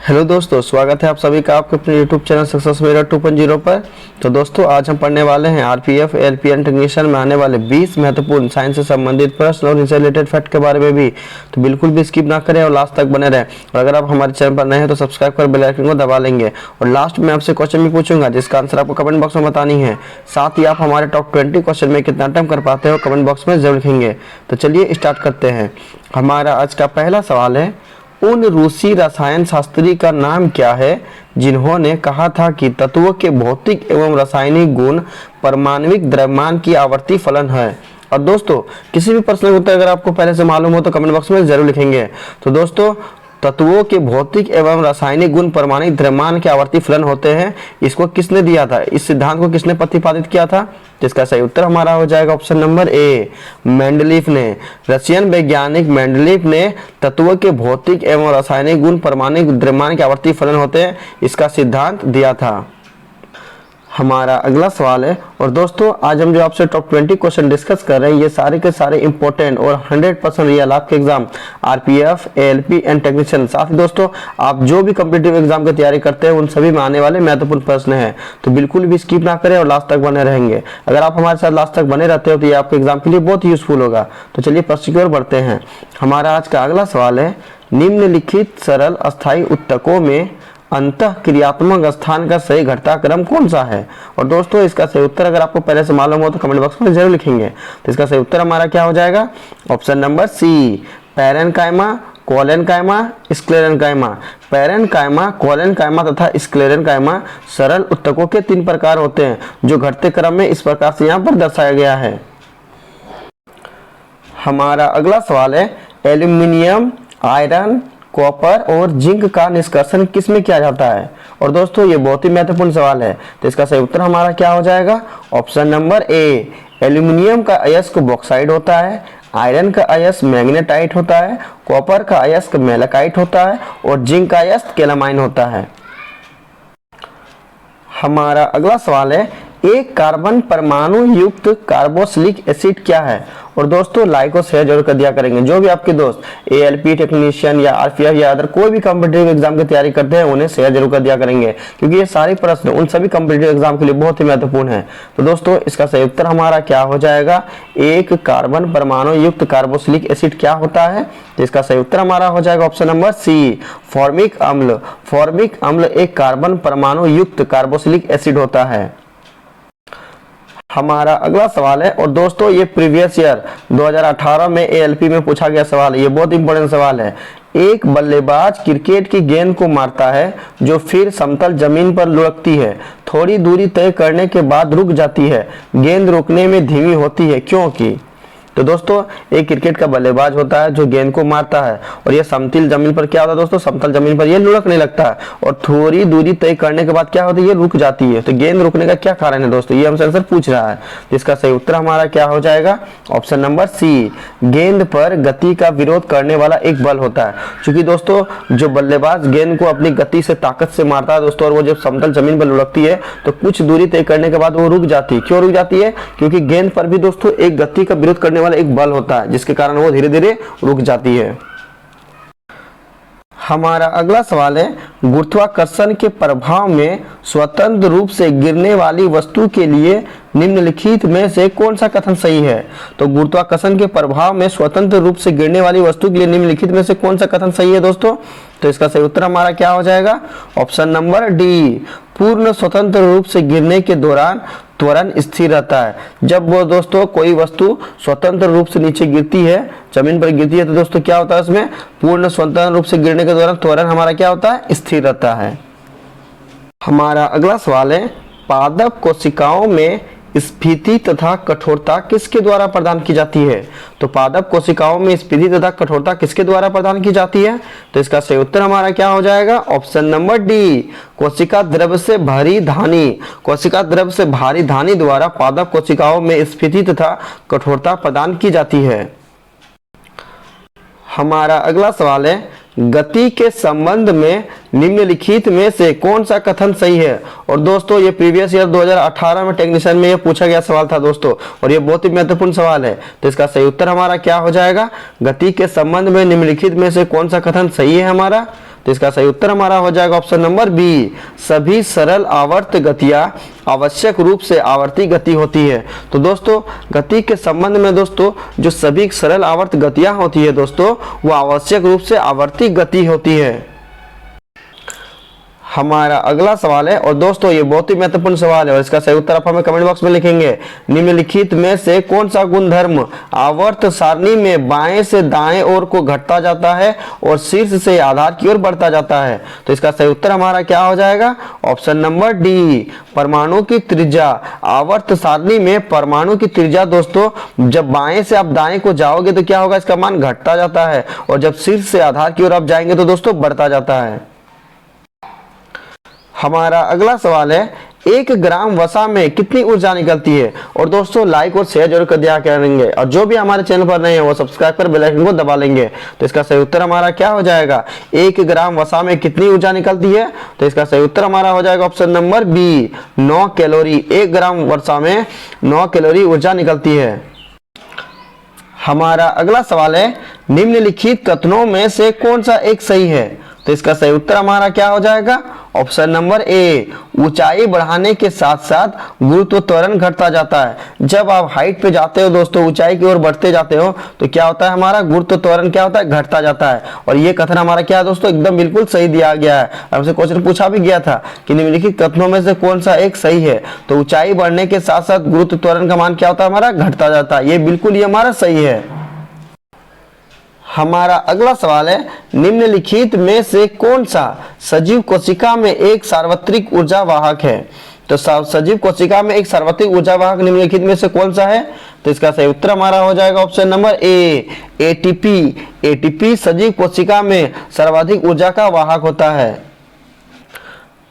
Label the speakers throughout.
Speaker 1: Hello दोस्तों, स्वागत है आप सभी का आपके अपने यूट्यूब चैनल सक्सेस मेरठ 2.0 पर। तो दोस्तों आज हम पढ़ने वाले हैं आरपीएफ एलपीएन टेक्नीशियन में आने वाले 20 महत्वपूर्ण साइंस से संबंधित प्रश्न और इनसे रिलेटेड फैक्ट के बारे में भी। तो बिल्कुल भी स्किप ना करें और लास्ट तक बने रहें। और अगर आप हमारे चैनल पर नए हैं तो सब्सक्राइब कर बेल आइकन को दबा लेंगे। और लास्ट में आपसे क्वेश्चन भी पूछूंगा जिसका आंसर आपको कमेंट बॉक्स में बतानी है। साथ ही आप हमारे टॉप 20 क्वेश्चन में कितना अटेम्प्ट कर पाते हो कमेंट बॉक्स में जरूर लिखेंगे। तो चलिए स्टार्ट करते हैं। हमारा आज का पहला सवाल है, उन रूसी रसायन शास्त्री का नाम क्या है जिन्होंने कहा था कि तत्वों के भौतिक एवं रासायनिक गुण परमाणविक द्रव्यमान की आवर्ती फलन है। और दोस्तों किसी भी प्रश्न का उत्तर अगर आपको पहले से मालूम हो तो कमेंट बॉक्स में जरूर लिखेंगे। तो दोस्तों तत्वों के भौतिक एवं रासायनिक गुण परमाणविक द्रव्यमान के आवर्ती फलन होते हैं, इसको किसने दिया था, इस सिद्धांत को किसने प्रतिपादित किया था? जिसका सही उत्तर हमारा हो जाएगा ऑप्शन नंबर ए, मेंडलीफ ने। रशियन वैज्ञानिक मेंडलीफ ने तत्वों के भौतिक एवं रासायनिक गुण परमाणविक द्रव्यमान के आवर्ती फलन होते हैं, इसका सिद्धांत दिया था। हमारा अगला सवाल है, और दोस्तों आज हम जो आपसे टॉप 20 क्वेश्चन डिस्कस कर रहे हैं ये सारे के सारे इंपॉर्टेंट और 100% रियल आपके exam RPF ALP and technician. साथ ही दोस्तों आप जो भी कॉम्पिटिटिव एग्जाम की तैयारी करते हैं उन सभी में आने वाले महत्वपूर्ण प्रश्न हैं। तो बिल्कुल भी स्किप ना करें और लास्ट तक बने रहेंगे। अगर आप हमारे साथ लास्ट तक बने रहते हो तो ये आपके एग्जाम के लिए बहुत यूजफुल होगा। तो चलिए प्रश्न की ओर बढ़ते हैं। हमारा आज का अगला सवाल है, निम्नलिखित सरल अस्थायी उत्तकों में अंतः क्रियात्मक स्थान का सही घटनाक्रम कौन सा है? और दोस्तों इसका सही उत्तर अगर आपको पहले से मालूम हो तो कमेंट बॉक्स में जरूर लिखेंगे। तो इसका सही उत्तर हमारा क्या हो जाएगा? Option number C, parenchyma, collenchyma, sclerenchyma. Parenchyma, collenchyma तथा स्क्लेरेनकाइमा सरल उत्तकों के 3 प्रकार होते हैं जो घटते क्रम में इस प्रकार से यहाँ पर दर्शाया गया है। हमारा अगला सवाल है, एल्यूमिनियम, आयरन, कॉपर और जिंक का निष्कर्षण किस में किया जाता है? और दोस्तों ये बहुत ही महत्वपूर्ण सवाल है। तो इसका सही उत्तर हमारा क्या हो जाएगा? ऑप्शन नंबर ए, एल्यूमिनियम का अयस्क बॉक्साइड होता है, आयरन का अयस्क मैग्नेटाइट होता है, कॉपर का अयस्क मेलाकाइट होता है और जिंक का अयस्क कैलामाइन होता है। हमारा अगला सवाल है, एक कार्बन परमाणु युक्त कार्बोक्सिलिक एसिड क्या है? और दोस्तों लाइक और शेयर जरूर कर दिया करेंगे। जो भी आपके दोस्त एएलपी टेक्नीशियन या आरपीएफ या अदर कोई भी कॉम्पिटिटिव एग्जाम की तैयारी करते हैं उन्हें शेयर जरूर कर दिया करेंगे, क्योंकि ये सारे प्रश्न उन सभी कॉम्पिटिटिव एग्जाम के लिए बहुत ही महत्वपूर्ण है। तो दोस्तों इसका सही उत्तर हमारा क्या हो जाएगा? एक कार्बन परमाणु युक्त कार्बोक्सिलिक एसिड क्या होता है? तो इसका सही उत्तर हमारा हो जाएगा ऑप्शन नंबर सी, फॉर्मिक अम्ल। फॉर्मिक अम्ल एक कार्बन परमाणु युक्त कार्बोक्सिलिक एसिड होता है। हमारा अगला सवाल है, और दोस्तों ये प्रीवियस ईयर 2018 में एएलपी में पूछा गया सवाल है, ये बहुत इंपॉर्टेंट सवाल है। एक बल्लेबाज क्रिकेट की गेंद को मारता है जो फिर समतल जमीन पर लुढ़कती है, थोड़ी दूरी तय करने के बाद रुक जाती है, गेंद रुकने में धीमी होती है क्योंकि? तो दोस्तों एक क्रिकेट का बल्लेबाज होता है जो गेंद को मारता है और ये समतल जमीन पर क्या होता है दोस्तों, समतल जमीन पर ये लुढ़कने लगता है और थोड़ी दूरी तय करने के बाद क्या होता है, ये रुक जाती है। तो गेंद रुकने का क्या कारण है दोस्तों, ये हमसे आंसर पूछ रहा है। तो इसका सही उत्तर हमारा क्या हो जाएगा? ऑप्शन नंबर सी, गेंद पर गति का विरोध करने वाला एक बल होता है। क्योंकि दोस्तों जो बल्लेबाज गेंद को अपनी गति से ताकत से मारता है दोस्तों, और वो जब समतल जमीन पर लुढ़कती है तो कुछ दूरी तय करने के बाद वो रुक जाती है। क्यों रुक जाती है? क्योंकि गेंद पर भी दोस्तों एक गति का विरोध करने वाला एक बल होता है जिसके कारण वो धीरे धीरे रुक जाती है। हमारा अगला सवाल है, गुरुत्वाकर्षण के प्रभाव में स्वतंत्र रूप से गिरने वाली वस्तु के लिए निम्नलिखित में से कौन सा कथन सही है? तो गुरुत्वाकर्षण के प्रभाव में स्वतंत्र रूप से गिरने वाली वस्तु के लिए निम्नलिखित में से कौन सा कथन सही है दोस्तों? तो इसका सही उत्तर हमारा क्या हो जाएगा? ऑप्शन नंबर डी, पूर्ण स्वतंत्र रूप से गिरने के दौरान त्वरण स्थिर रहता है। जब वो दोस्तों कोई वस्तु स्वतंत्र रूप से नीचे गिरती है, जमीन पर गिरती है, तो दोस्तों क्या होता है उसमें पूर्ण स्वतंत्र रूप से गिरने के दौरान त्वरण हमारा क्या होता है? स्थिर रहता है। हमारा अगला सवाल है, पादप कोशिकाओं में स्फीति तथा कठोरता किसके द्वारा प्रदान की जाती है? तो पादप कोशिकाओं में स्फीति तथा कठोरता किसके द्वारा प्रदान की जाती है? तो इसका सही उत्तर हमारा क्या हो जाएगा? ऑप्शन नंबर डी, कोशिका द्रव्य से भारी धानी। कोशिका द्रव्य से भारी धानी द्वारा पादप कोशिकाओं में स्फीति तथा कठोरता प्रदान की जाती है। हमारा अगला सवाल है, गति के संबंध में निम्नलिखित में से कौन सा कथन सही है? और दोस्तों ये प्रीवियस ईयर 2018 में टेक्नीशियन में ये पूछा गया सवाल था दोस्तों, और ये बहुत ही महत्वपूर्ण सवाल है। तो इसका सही उत्तर हमारा क्या हो जाएगा? गति के संबंध में निम्नलिखित में से कौन सा कथन सही है हमारा? तो इसका सही उत्तर हमारा हो जाएगा ऑप्शन नंबर बी, सभी सरल आवर्त गतियां आवश्यक रूप से आवर्ती गति होती है। तो दोस्तों गति के संबंध में दोस्तों जो सभी सरल आवर्त गतियां होती है दोस्तों वो आवश्यक रूप से आवर्ती गति होती है। हमारा अगला सवाल है और दोस्तों ये बहुत ही महत्वपूर्ण सवाल है और इसका सही उत्तर आप हमें कमेंट बॉक्स में लिखेंगे। निम्नलिखित में से कौन सा गुणधर्म आवर्त सारणी में बाएं से दाएं ओर को घटता जाता है और शीर्ष से आधार की ओर बढ़ता जाता है? तो इसका सही उत्तर हमारा क्या हो जाएगा? ऑप्शन नंबर डी, परमाणु की त्रिज्या। आवर्त सारणी में परमाणु की त्रिज्या दोस्तों जब बाएं से आप दाएं को जाओगे तो क्या होगा? इसका मान घटता जाता है और जब शीर्ष से आधार की ओर आप जाएंगे तो दोस्तों बढ़ता जाता है। हमारा अगला सवाल है 1 ग्राम वसा में कितनी ऊर्जा निकलती है? और दोस्तों लाइक और शेयर जरूर कर दिया करेंगे और जो भी हमारे चैनल पर नए हैं वो सब्सक्राइब कर बेल आइकन को दबा लेंगे। तो इसका सही उत्तर हमारा क्या हो जाएगा? 1 ग्राम वसा में कितनी ऊर्जा निकलती है? तो इसका सही उत्तर हमारा हो जाएगा ऑप्शन नंबर बी, 9 कैलोरी। 1 ग्राम वसा में 9 कैलोरी ऊर्जा निकलती है। हमारा अगला सवाल है निम्नलिखित कथनों में से कौन सा एक सही है? तो इसका सही उत्तर हमारा क्या हो जाएगा? ऑप्शन नंबर ए, ऊंचाई बढ़ाने के साथ साथ गुरुत्व त्वरण घटता जाता है। जब आप हाइट पे जाते हो दोस्तों, ऊंचाई की ओर बढ़ते जाते हो तो क्या होता है? हमारा गुरुत्व त्वरण क्या होता है? घटता जाता है। और ये कथन हमारा क्या है दोस्तों? एकदम बिल्कुल सही दिया गया है। हमसे क्वेश्चन पूछा भी गया था कि निम्नलिखित कथनों में से कौन सा एक सही है? तो ऊंचाई बढ़ने के साथ साथ गुरुत्व त्वरण का मान क्या होता है? हमारा घटता जाता है। ये बिल्कुल ये हमारा सही है। हमारा अगला सवाल है निम्नलिखित में से कौन सा सजीव कोशिका में एक सार्वत्रिक ऊर्जा वाहक है? तो सजीव कोशिका में एक सार्वत्रिक ऊर्जा वाहक निम्नलिखित में से कौन सा है? तो इसका सही उत्तर हमारा हो जाएगा option number A, ATP. ATP सजीव कोशिका में सर्वाधिक ऊर्जा का वाहक होता है।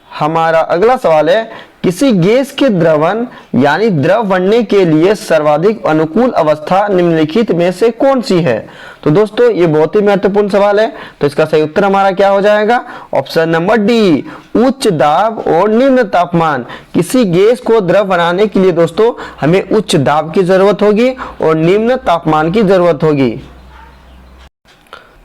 Speaker 1: हमारा अगला सवाल है किसी गैस के द्रवण यानी द्रव बनने के लिए सर्वाधिक अनुकूल अवस्था निम्नलिखित में से कौन सी है? तो दोस्तों ये बहुत ही महत्वपूर्ण सवाल है। तो इसका सही उत्तर हमारा क्या हो जाएगा? ऑप्शन नंबर डी, उच्च दाब और निम्न तापमान। किसी गैस को द्रव बनाने के लिए दोस्तों हमें उच्च दाब की जरूरत होगी और निम्न तापमान की जरूरत होगी।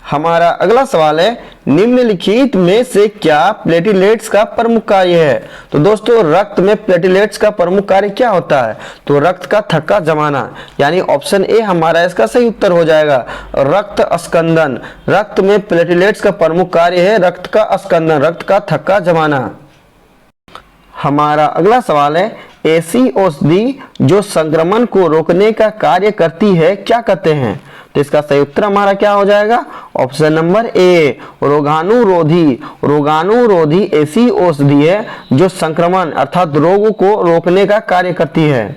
Speaker 1: हमारा अगला सवाल है निम्नलिखित में से क्या प्लेटलेट्स का प्रमुख कार्य है? तो दोस्तों रक्त में प्लेटलेट्स का प्रमुख कार्य क्या होता है? तो रक्त का थक्का जमाना, यानी ऑप्शन ए हमारा इसका सही उत्तर हो जाएगा, रक्त अस्कंदन। रक्त में प्लेटलेट्स का प्रमुख कार्य है रक्त का अस्कंदन, रक्त का थक्का जमाना। हमारा अगला सवाल है ऐसी औषधि जो संक्रमण को रोकने का कार्य करती है क्या कहते हैं? तो इसका सही उत्तर हमारा क्या हो जाएगा? ऑप्शन नंबर ए, रोगाणुरोधी। रोगाणुरोधी ऐसी औषधि है जो संक्रमण अर्थात रोग को रोकने का कार्य करती है।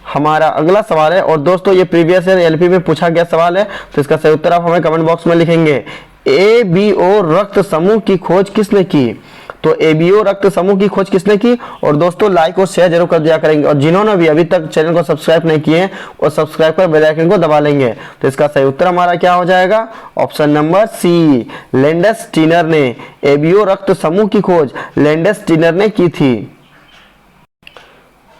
Speaker 1: हमारा अगला सवाल है और दोस्तों ये प्रीवियस ईयर एलपी में पूछा गया सवाल है। तो इसका सही उत्तर आप हमें कमेंट बॉक्स में लिखेंगे। एबीओ रक्त समूह की खोज किसने की? तो एबीओ रक्त समूह की खोज किसने की? और दोस्तों लाइक और शेयर जरूर कर दिया करेंगे और जिन्होंने भी अभी तक चैनल को सब्सक्राइब नहीं किए और सब्सक्राइब कर बेल आइकन को दबा लेंगे। तो इसका सही उत्तर हमारा क्या हो जाएगा? Option number C, Landsteiner ने एबीओ रक्त समूह की खोज लैंडस स्टीनर ने की थी।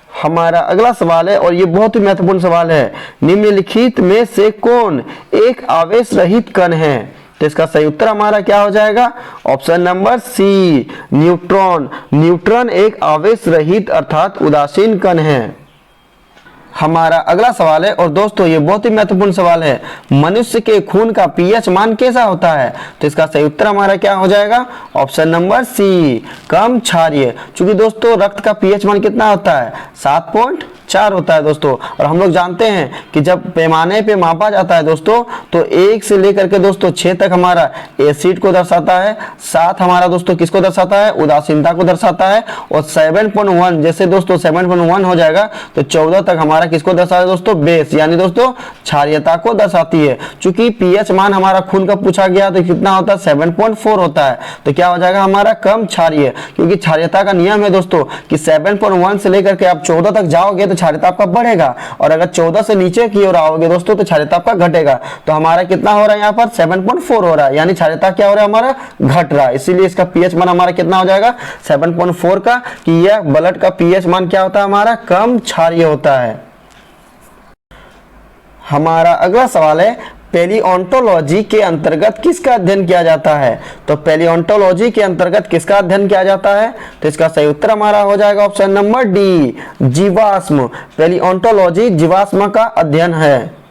Speaker 1: हमारा अगला सवाल है और ये बहुत ही महत्वपूर्ण सवाल है निम्नलिखित में से कौन एक आवेश रहित कण है? तो इसका सही उत्तर हमारा क्या हो जाएगा? Option number C, neutron. Neutron एक आवेश रहित अर्थात उदासीन कण है। हमारा अगला सवाल है और दोस्तों ये बहुत ही महत्वपूर्ण सवाल है मनुष्य के खून का पीएच मान कैसा होता है? तो इसका सही उत्तर हमारा क्या हो जाएगा? ऑप्शन नंबर सी, कम क्षारीय। क्योंकि दोस्तों रक्त का पीएच मान कितना होता है? 7.4 होता है दोस्तों। और हम लोग जानते हैं कि जब पैमाने पे मापा जाता है दोस्तों तो 1 से लेकर के दोस्तों 6 तक हमारा एसिड को दर्शाता है, 7 हमारा दोस्तों किसको दर्शाता है? उदासीनता को दर्शाता है, और 7.1 जैसे दोस्तों 7.1 हो जाएगा तो 14 तक हमारा किसको दर्शाता है दोस्तों? बेस, यानी दोस्तों क्षारीयता को दर्शाती है। चूंकि पीएच मान हमारा खून का पूछा गया तो कितना होता है? 7.4 होता है। तो क्या हो जाएगा हमारा? कम क्षारीय। क्योंकि क्षारीयता का नियम है दोस्तों कि 7.1 से लेकर के आप 14 तक जाओगे तो क्षारीयता आपका बढ़ेगा, और अगर 14 से नीचे की ओर आओगे दोस्तों तो क्षारीयता आपका घटेगा। तो हमारा कितना हो रहा है यहाँ पर? 7.4 हो रहा है, यानी क्षारीयता क्या हो रहा है? हमारा घट रहा है। इसीलिए इसका पीएच मान हमारा कितना हो जाएगा? 7.4 का, कि यह ब्लड का पीएच मान क्या होता है? हमारा कम क्षारीय होता है। हमारा अगला सवाल है पैलियोंटोलॉजी के अंतर्गत किसका अध्ययन किया जाता है? तो पैलियोंटोलॉजी के अंतर्गत किसका अध्ययन किया जाता है? तो इसका सही उत्तर हमारा हो जाएगा ऑप्शन नंबर डी, जीवाश्म। पैलियोंटोलॉजी जीवाश्म का अध्ययन है।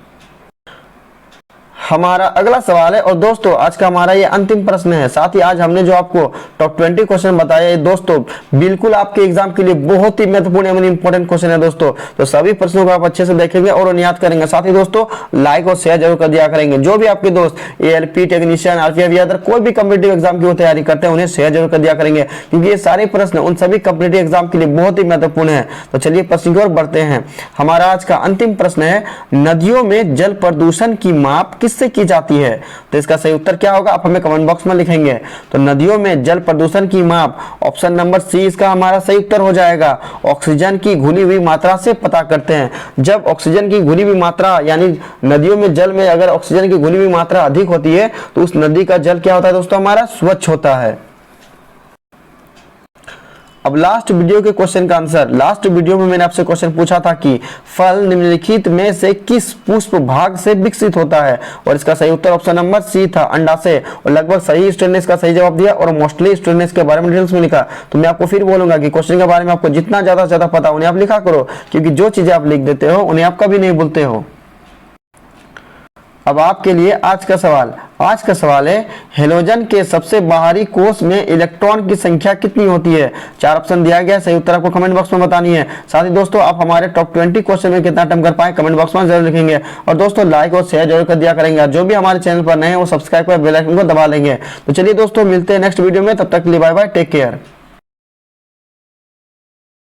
Speaker 1: हमारा अगला सवाल है और दोस्तों आज का हमारा ये अंतिम प्रश्न है। साथ ही आज हमने जो आपको टॉप 20 क्वेश्चन बताया है दोस्तों, बिल्कुल आपके एग्जाम के लिए बहुत ही महत्वपूर्ण एवं इंपॉर्टेंट क्वेश्चन है दोस्तों। तो सभी प्रश्नों को आप अच्छे से देखेंगे और उन्हें याद करेंगे। साथ ही दोस्तों लाइक और शेयर जरूर कर दिया करेंगे। जो भी आपके दोस्त ALP टेक्नीशियन, RPF या अदर कोई भी कॉम्पिटिटिव एग्जाम की तैयारी करते हैं उन्हें शेयर जरूर कर दिया करेंगे, क्योंकि ये सारे प्रश्न उन सभी कॉम्पिटिटिव एग्जाम के लिए बहुत ही महत्वपूर्ण है। तो चलिए प्रश्न की ओर बढ़ते हैं। हमारा आज का अंतिम प्रश्न है, नदियों में जल प्रदूषण की माप किससे की जाती है? तो इसका सही उत्तर क्या होगा आप हमें कमेंट बॉक्स में लिखेंगे। तो नदियों में जल प्रदूषण की माप ऑप्शन नंबर सी इसका हमारा सही उत्तर हो जाएगा। ऑक्सीजन की घुली हुई मात्रा से पता करते हैं। जब ऑक्सीजन की घुली हुई मात्रा यानी नदियों में जल में अगर ऑक्सीजन की घुली हुई मात्रा अधिक होती है तो उस नदी का जल क्या होता है दोस्तों? हमारा स्वच्छ होता है। अब लास्ट वीडियो के क्वेश्चन का आंसर, लास्ट वीडियो में मैंने आपसे क्वेश्चन पूछा था कि फल निम्नलिखित में से किस पुष्प भाग से विकसित होता है? और इसका सही उत्तर ऑप्शन नंबर सी था, अंडा से। और लगभग सही स्टूडेंट ने इसका सही जवाब दिया और मोस्टली स्टूडेंट ने इसके बारे में डिटेल्स में लिखा। तो मैं आपको फिर बोलूंगा कि क्वेश्चन के बारे में आपको जितना ज्यादा से ज्यादा पता उन्हें आप लिखा करो, क्योंकि जो चीजें आप लिख देते हो उन्हें आप कभी नहीं भूलते हो। अब आपके लिए आज का सवाल है, हेलोजन के सबसे बाहरी कोष में इलेक्ट्रॉन की संख्या कितनी होती है? 4 ऑप्शन दिया गया है, सही उत्तर आपको कमेंट बॉक्स में बतानी है। साथ ही दोस्तों आप हमारे टॉप 20 क्वेश्चन में कितना अटेम्प्ट कर पाए कमेंट बॉक्स में जरूर लिखेंगे। और दोस्तों लाइक और शेयर जरूर कर दिया करेंगे। जो भी हमारे चैनल पर नए हैं वो सब्सक्राइब कर बेल आइकन को दबा लेंगे। तो चलिए दोस्तों मिलते हैं नेक्स्ट वीडियो में, तब तक के लिए बाय बाय, टेक केयर।